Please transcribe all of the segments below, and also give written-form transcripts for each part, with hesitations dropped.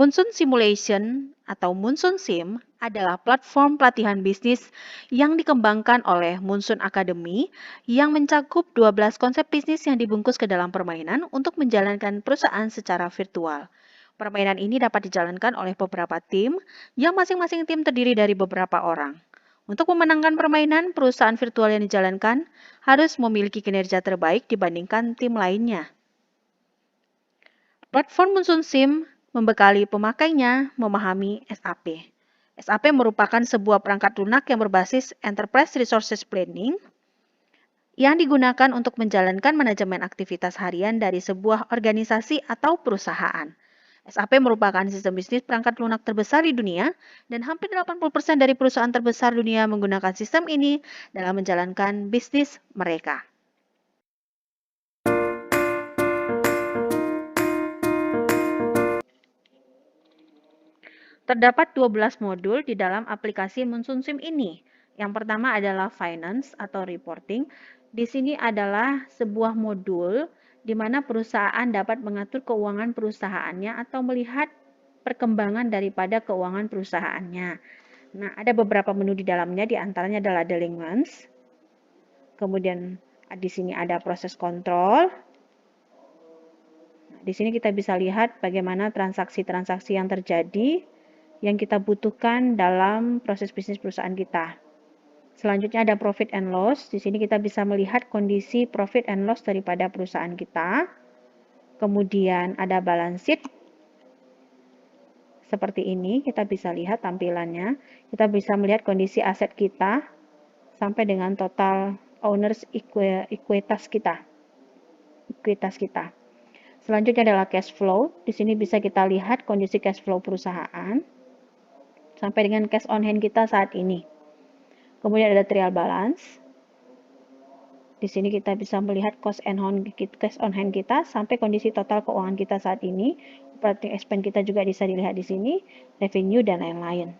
Monsoon Simulation atau Monsoon Sim adalah platform pelatihan bisnis yang dikembangkan oleh Monsoon Academy yang mencakup 12 konsep bisnis yang dibungkus ke dalam permainan untuk menjalankan perusahaan secara virtual. Permainan ini dapat dijalankan oleh beberapa tim yang masing-masing tim terdiri dari beberapa orang. Untuk memenangkan permainan, perusahaan virtual yang dijalankan harus memiliki kinerja terbaik dibandingkan tim lainnya. Platform Monsoon Sim membekali pemakainya memahami SAP. SAP merupakan sebuah perangkat lunak yang berbasis Enterprise Resources Planning yang digunakan untuk menjalankan manajemen aktivitas harian dari sebuah organisasi atau perusahaan. SAP merupakan sistem bisnis perangkat lunak terbesar di dunia dan hampir 80% dari perusahaan terbesar dunia menggunakan sistem ini dalam menjalankan bisnis mereka. Terdapat 12 modul di dalam aplikasi Monsoon Sim ini. Yang pertama adalah Finance atau Reporting. Di sini adalah sebuah modul di mana perusahaan dapat mengatur keuangan perusahaannya atau melihat perkembangan daripada keuangan perusahaannya. Nah, ada beberapa menu di dalamnya, di antaranya adalah Delinquents. Kemudian di sini ada proses kontrol. Di sini kita bisa lihat bagaimana transaksi-transaksi yang terjadi yang kita butuhkan dalam proses bisnis perusahaan kita. Selanjutnya ada profit and loss. Di sini kita bisa melihat kondisi profit and loss daripada perusahaan kita. Kemudian ada balance sheet. Seperti ini kita bisa lihat tampilannya. Kita bisa melihat kondisi aset kita sampai dengan total owners ekuitas kita. Selanjutnya adalah cash flow. Di sini bisa kita lihat kondisi cash flow perusahaan sampai dengan cash on hand kita saat ini. Kemudian ada trial balance. Di sini kita bisa melihat cash on hand kita sampai kondisi total keuangan kita saat ini. Operating expense kita juga bisa dilihat di sini, revenue dan lain-lain.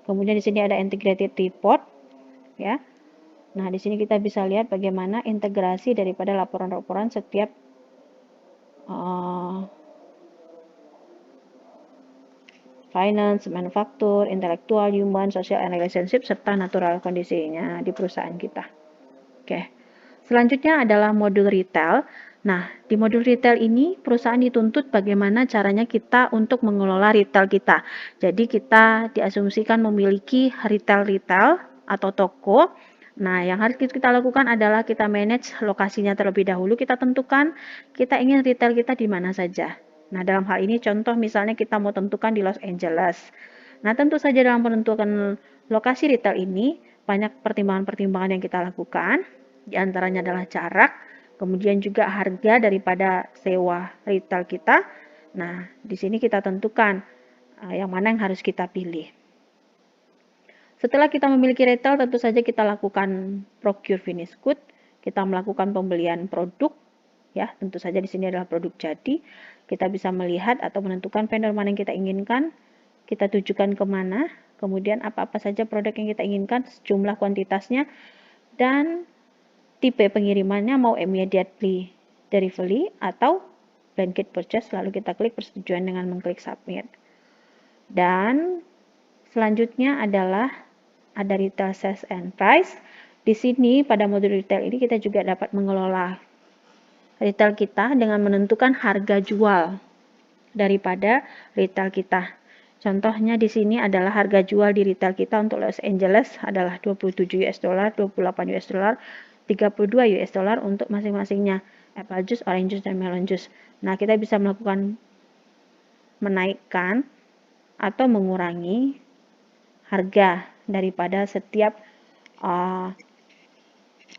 Kemudian di sini ada integrated report, ya. Nah, di sini kita bisa lihat bagaimana integrasi daripada laporan-laporan setiap finance, manufaktur, intelektual, human, social, and relationship, serta natural kondisinya di perusahaan kita. Oke. Selanjutnya adalah modul retail. Nah, di modul retail ini perusahaan dituntut bagaimana caranya kita untuk mengelola retail kita. Jadi kita diasumsikan memiliki retail atau toko. Nah, yang harus kita lakukan adalah kita manage lokasinya terlebih dahulu. Kita tentukan kita ingin retail kita di mana saja. Nah, dalam hal ini contoh misalnya kita mau tentukan di Los Angeles. Nah, tentu saja dalam menentukan lokasi retail ini banyak pertimbangan-pertimbangan yang kita lakukan. Di antaranya adalah jarak, kemudian juga harga daripada sewa retail kita. Nah, di sini kita tentukan yang mana yang harus kita pilih. Setelah kita memiliki retail, tentu saja kita lakukan procure finished good. Kita melakukan pembelian produk, ya, tentu saja di sini adalah produk jadi. Kita bisa melihat atau menentukan vendor mana yang kita inginkan, kita tujukan kemana, kemudian apa-apa saja produk yang kita inginkan, jumlah kuantitasnya, dan tipe pengirimannya mau immediately delivery atau blanket purchase, lalu kita klik persetujuan dengan mengklik submit. Dan selanjutnya adalah ada retail sales and price. Di sini pada modul retail ini kita juga dapat mengelola retail kita dengan menentukan harga jual daripada retail kita. Contohnya di sini adalah harga jual di retail kita untuk Los Angeles adalah 27 US dollar, 28 US dollar, 32 US dollar untuk masing-masingnya, apple juice, orange juice, dan melon juice. Nah, kita bisa melakukan menaikkan atau mengurangi harga daripada setiap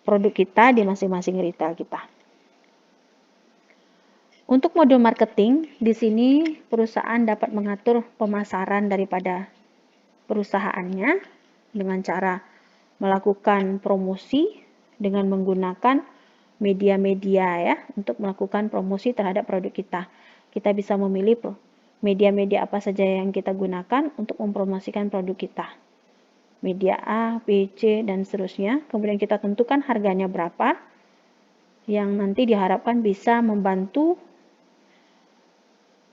produk kita di masing-masing retail kita. Untuk modul marketing, di sini perusahaan dapat mengatur pemasaran daripada perusahaannya dengan cara melakukan promosi dengan menggunakan media-media ya untuk melakukan promosi terhadap produk kita. Kita bisa memilih media-media apa saja yang kita gunakan untuk mempromosikan produk kita. Media A, B, C, dan seterusnya. Kemudian kita tentukan harganya berapa yang nanti diharapkan bisa membantu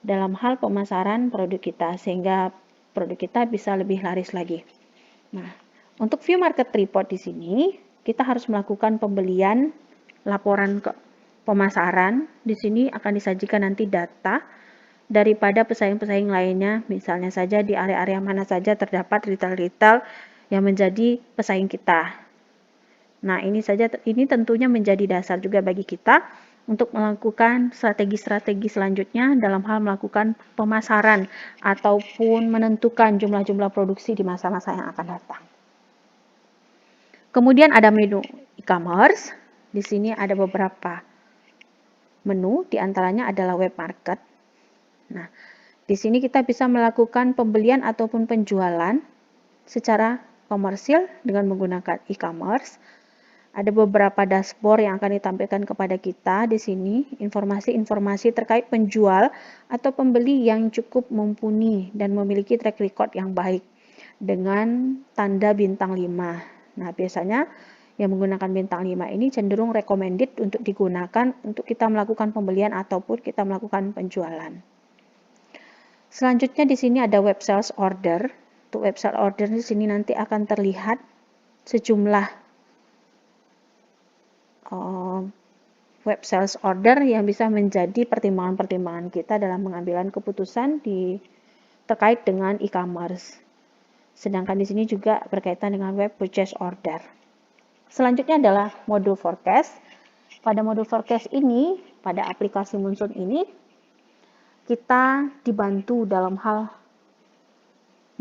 dalam hal pemasaran produk kita sehingga produk kita bisa lebih laris lagi. Nah, untuk view market report di sini kita harus melakukan pembelian laporan ke pemasaran. Di sini akan disajikan nanti data daripada pesaing-pesaing lainnya, misalnya saja di area-area mana saja terdapat retail-retail yang menjadi pesaing kita. Nah, ini tentunya menjadi dasar juga bagi kita untuk melakukan strategi-strategi selanjutnya dalam hal melakukan pemasaran ataupun menentukan jumlah-jumlah produksi di masa-masa yang akan datang. Kemudian ada menu e-commerce. Di sini ada beberapa menu, diantaranya adalah web market. Nah, di sini kita bisa melakukan pembelian ataupun penjualan secara komersil dengan menggunakan e-commerce. Ada beberapa dashboard yang akan ditampilkan kepada kita di sini, informasi-informasi terkait penjual atau pembeli yang cukup mumpuni dan memiliki track record yang baik dengan tanda bintang 5. Nah, biasanya yang menggunakan bintang 5 ini cenderung recommended untuk digunakan untuk kita melakukan pembelian ataupun kita melakukan penjualan. Selanjutnya di sini ada web sales order. Untuk web sales order di sini nanti akan terlihat sejumlah web sales order yang bisa menjadi pertimbangan-pertimbangan kita dalam pengambilan keputusan terkait dengan e-commerce. Sedangkan di sini juga berkaitan dengan web purchase order. Selanjutnya adalah modul forecast. Pada modul forecast ini, pada aplikasi Moonsun ini, kita dibantu dalam hal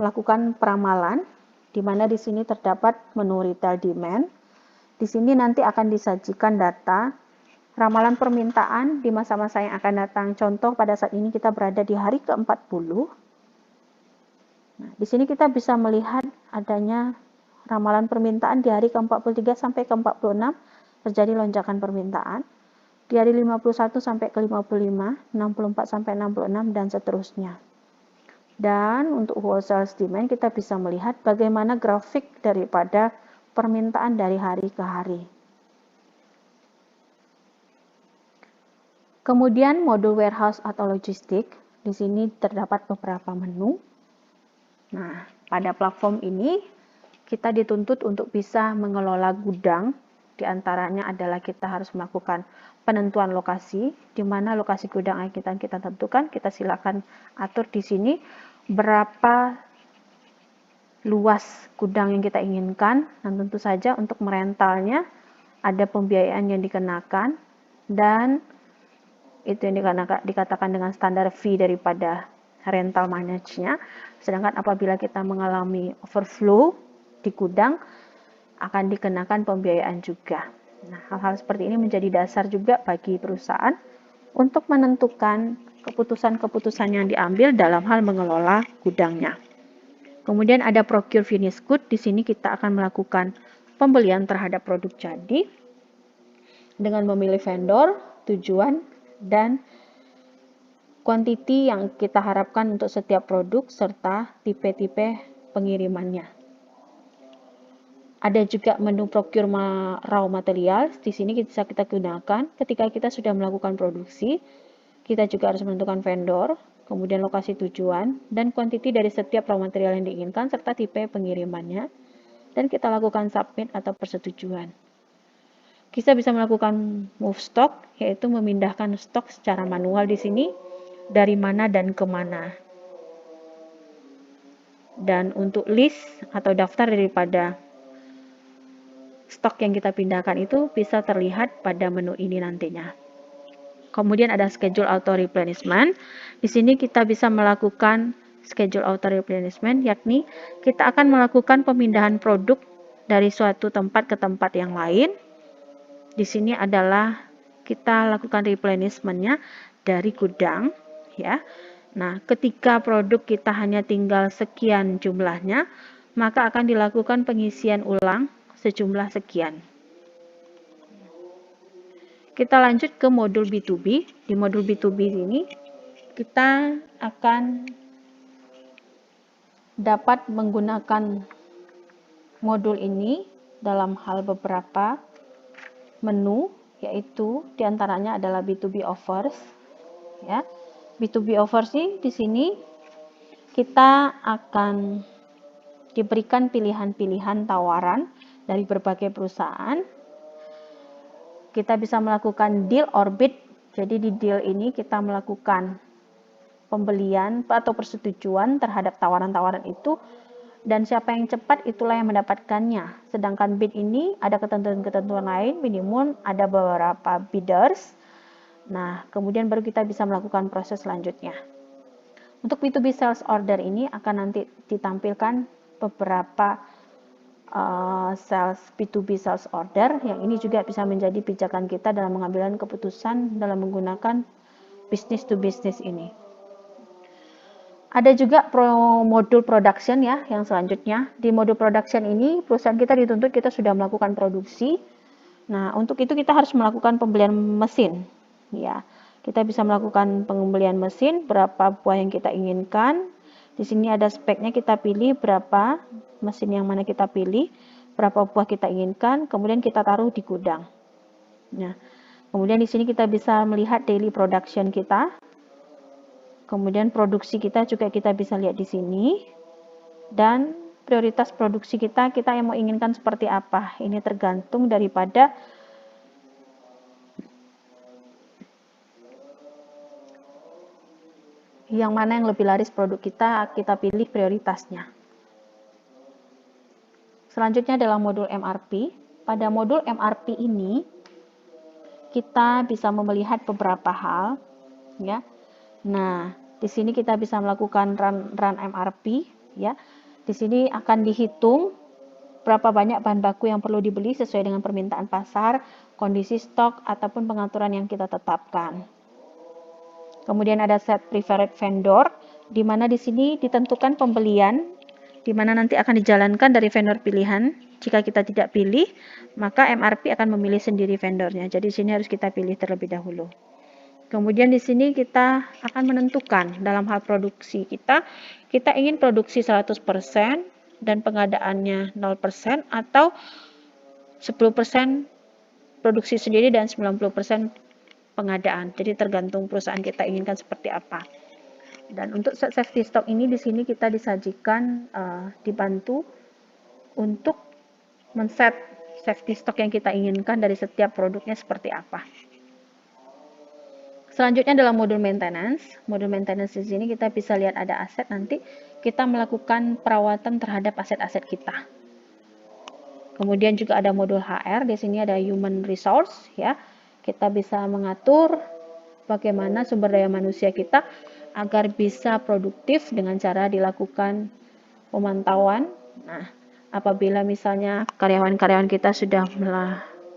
melakukan peramalan, di mana di sini terdapat menu retail demand. Di sini nanti akan disajikan data ramalan permintaan di masa-masa yang akan datang. Contoh pada saat ini kita berada di hari ke-40. Nah, di sini kita bisa melihat adanya ramalan permintaan di hari ke-43 sampai ke-46 terjadi lonjakan permintaan. Di hari 51 sampai ke-55, 64 sampai 66 dan seterusnya. Dan untuk wholesale demand kita bisa melihat bagaimana grafik daripada permintaan dari hari ke hari. Kemudian modul warehouse atau logistik, di sini terdapat beberapa menu. Nah, pada platform ini kita dituntut untuk bisa mengelola gudang, diantaranya adalah kita harus melakukan penentuan lokasi, di mana lokasi gudang yang kita tentukan, kita silakan atur di sini berapa luas gudang yang kita inginkan, dan tentu saja untuk merentalnya ada pembiayaan yang dikenakan, dan itu yang dikatakan dengan standar fee daripada rental manage-nya. Sedangkan apabila kita mengalami overflow di gudang, akan dikenakan pembiayaan juga. Nah, hal-hal seperti ini menjadi dasar juga bagi perusahaan untuk menentukan keputusan-keputusan yang diambil dalam hal mengelola gudangnya. Kemudian ada procure finished good. Di sini kita akan melakukan pembelian terhadap produk jadi dengan memilih vendor, tujuan, dan kuantiti yang kita harapkan untuk setiap produk serta tipe-tipe pengirimannya. Ada juga menu procure raw material. Di sini bisa kita gunakan ketika kita sudah melakukan produksi. Kita juga harus menentukan vendor, kemudian lokasi tujuan, dan kuantiti dari setiap raw material yang diinginkan serta tipe pengirimannya. Dan kita lakukan submit atau persetujuan. Kita bisa melakukan move stock, yaitu memindahkan stok secara manual di sini dari mana dan kemana. Dan untuk list atau daftar daripada stok yang kita pindahkan itu bisa terlihat pada menu ini nantinya. Kemudian ada schedule auto replenishment. Di sini kita bisa melakukan schedule auto replenishment, yakni kita akan melakukan pemindahan produk dari suatu tempat ke tempat yang lain. Di sini adalah kita lakukan replenishment-nya dari gudang, ya. Nah, ketika produk kita hanya tinggal sekian jumlahnya, maka akan dilakukan pengisian ulang sejumlah sekian. Kita lanjut ke modul B2B. Di modul B2B ini, kita akan dapat menggunakan modul ini dalam hal beberapa menu, yaitu diantaranya adalah B2B offers, ya. B2B overseas di sini kita akan diberikan pilihan-pilihan tawaran dari berbagai perusahaan. Kita bisa melakukan deal or bid. Jadi di deal ini kita melakukan pembelian atau persetujuan terhadap tawaran-tawaran itu, dan siapa yang cepat itulah yang mendapatkannya. Sedangkan bid ini ada ketentuan-ketentuan lain, minimum ada beberapa bidders. Nah, kemudian baru kita bisa melakukan proses selanjutnya. Untuk B2B sales order ini akan nanti ditampilkan beberapa sales B2B sales order, yang ini juga bisa menjadi pijakan kita dalam mengambil keputusan dalam menggunakan business to business ini. Ada juga modul production ya, yang selanjutnya. Di modul production ini perusahaan kita dituntut kita sudah melakukan produksi. Nah, untuk itu kita harus melakukan pembelian mesin. Ya, kita bisa melakukan pembelian mesin berapa buah yang kita inginkan. Di sini ada speknya, kita pilih berapa mesin yang mana kita pilih, berapa buah kita inginkan, kemudian kita taruh di gudang. Nah, kemudian di sini kita bisa melihat daily production kita. Kemudian produksi kita juga kita bisa lihat di sini. Dan prioritas produksi kita yang mau inginkan seperti apa. Ini tergantung daripada yang mana yang lebih laris produk kita pilih prioritasnya. Selanjutnya adalah modul MRP. Pada modul MRP ini kita bisa melihat beberapa hal, ya. Nah, di sini kita bisa melakukan run MRP, ya. Di sini akan dihitung berapa banyak bahan baku yang perlu dibeli sesuai dengan permintaan pasar, kondisi stok ataupun pengaturan yang kita tetapkan. Kemudian ada set preferred vendor, di mana di sini ditentukan pembelian, di mana nanti akan dijalankan dari vendor pilihan. Jika kita tidak pilih, maka MRP akan memilih sendiri vendornya. Jadi di sini harus kita pilih terlebih dahulu. Kemudian di sini kita akan menentukan dalam hal produksi kita ingin produksi 100% dan pengadaannya 0% atau 10% produksi sendiri dan 90% pengadaan. Jadi tergantung perusahaan kita inginkan seperti apa. Dan untuk set safety stock ini di sini kita disajikan dibantu untuk men-set safety stock yang kita inginkan dari setiap produknya seperti apa. Selanjutnya adalah modul maintenance. Modul maintenance di sini kita bisa lihat ada aset, nanti kita melakukan perawatan terhadap aset-aset kita. Kemudian juga ada modul HR, di sini ada human resource ya. Kita bisa mengatur bagaimana sumber daya manusia kita agar bisa produktif dengan cara dilakukan pemantauan. Nah, apabila misalnya karyawan-karyawan kita sudah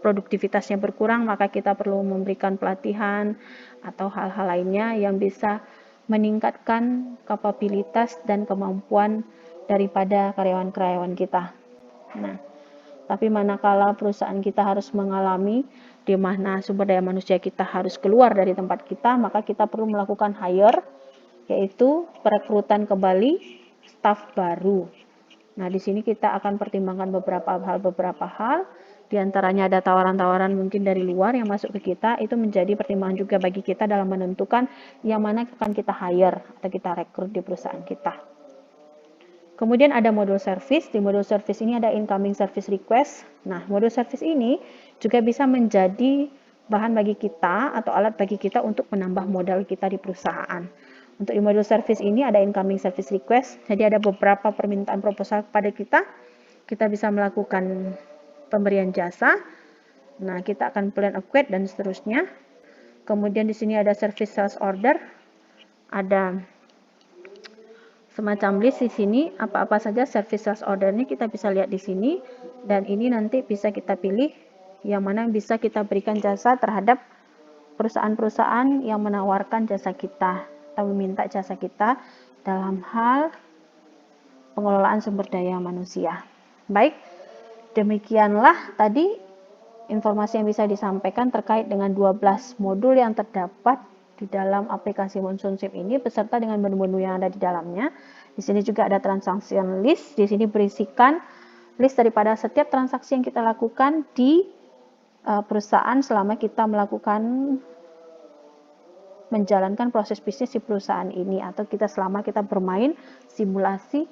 produktivitasnya berkurang, maka kita perlu memberikan pelatihan atau hal-hal lainnya yang bisa meningkatkan kapabilitas dan kemampuan daripada karyawan-karyawan kita. Nah, tapi manakala perusahaan kita harus mengalami di mana sumber daya manusia kita harus keluar dari tempat kita, maka kita perlu melakukan hire, yaitu perekrutan kembali staf baru. Nah, di sini kita akan pertimbangkan beberapa hal, di antaranya ada tawaran-tawaran mungkin dari luar yang masuk ke kita, itu menjadi pertimbangan juga bagi kita dalam menentukan yang mana akan kita hire atau kita rekrut di perusahaan kita. Kemudian ada modul service. Di modul service ini ada incoming service request. Nah, modul service ini juga bisa menjadi bahan bagi kita atau alat bagi kita untuk menambah modal kita di perusahaan. Untuk di modul service ini ada incoming service request. Jadi ada beberapa permintaan proposal kepada kita. Kita bisa melakukan pemberian jasa. Nah, kita akan plan a quote dan seterusnya. Kemudian di sini ada service sales order. Ada semacam list di sini, apa-apa saja service sales order ini kita bisa lihat di sini, dan ini nanti bisa kita pilih yang mana bisa kita berikan jasa terhadap perusahaan-perusahaan yang menawarkan jasa kita atau meminta jasa kita dalam hal pengelolaan sumber daya manusia. Baik, demikianlah tadi informasi yang bisa disampaikan terkait dengan 12 modul yang terdapat di dalam aplikasi Monsoonship ini beserta dengan menu-menu yang ada di dalamnya. Di sini juga ada transaction list. Di sini berisikan list daripada setiap transaksi yang kita lakukan di perusahaan selama kita melakukan menjalankan proses bisnis di perusahaan ini, atau selama kita bermain simulasi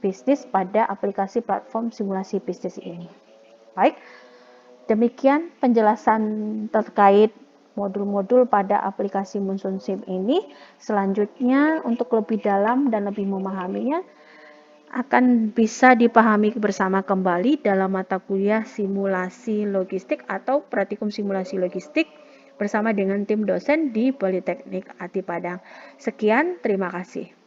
bisnis pada aplikasi platform simulasi bisnis ini. Baik, demikian penjelasan terkait modul-modul pada aplikasi Munson Sim ini. Selanjutnya, untuk lebih dalam dan lebih memahaminya, akan bisa dipahami bersama kembali dalam mata kuliah simulasi logistik atau praktikum simulasi logistik bersama dengan tim dosen di Politeknik Ati Padang. Sekian, terima kasih.